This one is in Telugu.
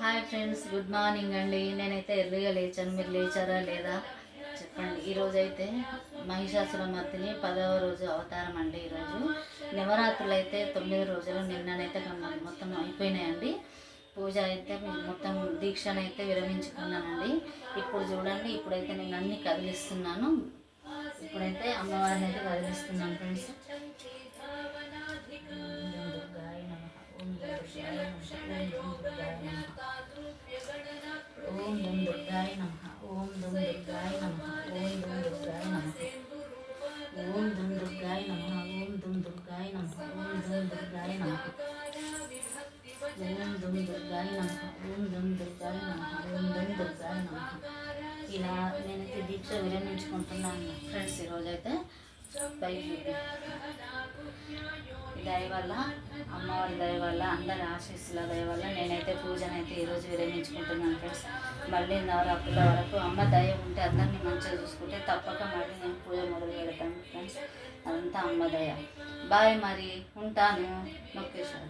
హాయ్ ఫ్రెండ్స్, గుడ్ మార్నింగ్ అండి. నేనైతే ఎర్లీగా లేచాను. మీరు లేచారా లేదా చెప్పండి. ఈరోజు అయితే మహిషాసురమర్దిని 10వ రోజు అవతారం అండి. ఈరోజు నవరాత్రులు అయితే 9 రోజులు నిన్ననైతే మొత్తం అయిపోయినాయండి. పూజ అయితే మొత్తం దీక్షనైతే విరమించుకున్నానండి. ఇప్పుడు చూడండి, ఇప్పుడైతే నేను అన్ని కదిలిస్తున్నాను. ఇప్పుడైతే అమ్మవారిని అయితే కదిలిస్తున్నాను ఫ్రెండ్స్. ఓం దుం దుర్గాయ నమః. ఓం దుం దుర్గాయ నమః. ఓం దుం దుర్గాయ నమః. ఓం దుం దుర్గాయ నమః. ఓం దుం దుర్గాయ నమః. ఓం దుం దుర్గాయ నమః. ఓం దుం దుర్గాయ నమః. ఓం దుం దుర్గాయ నమః. ఓం దుం దుర్గాయ నమః. ఇలా నేనైతే దీక్ష విరమించుకుంటున్నాను ఫ్రెండ్స్. ఈరోజైతే పైకి దయ వల్ల, అమ్మవారి దయ వల్ల, అందరి ఆశీస్సుల దయ వల్ల నేనైతే పూజనైతే ఈరోజు విరమించుకుంటున్నాను ఫ్రెండ్స్. మళ్ళీ నవరాత్రుల వరకు అమ్మ దయ ఉంటే, అందరినీ మంచిగా చూసుకుంటే తప్పక మళ్ళీ నేను పూజ మొదలు పెడతాను ఫ్రెండ్స్. అదంతా అమ్మ దయ. బాయ్, మరి ఉంటాను. నొక్కేశాను.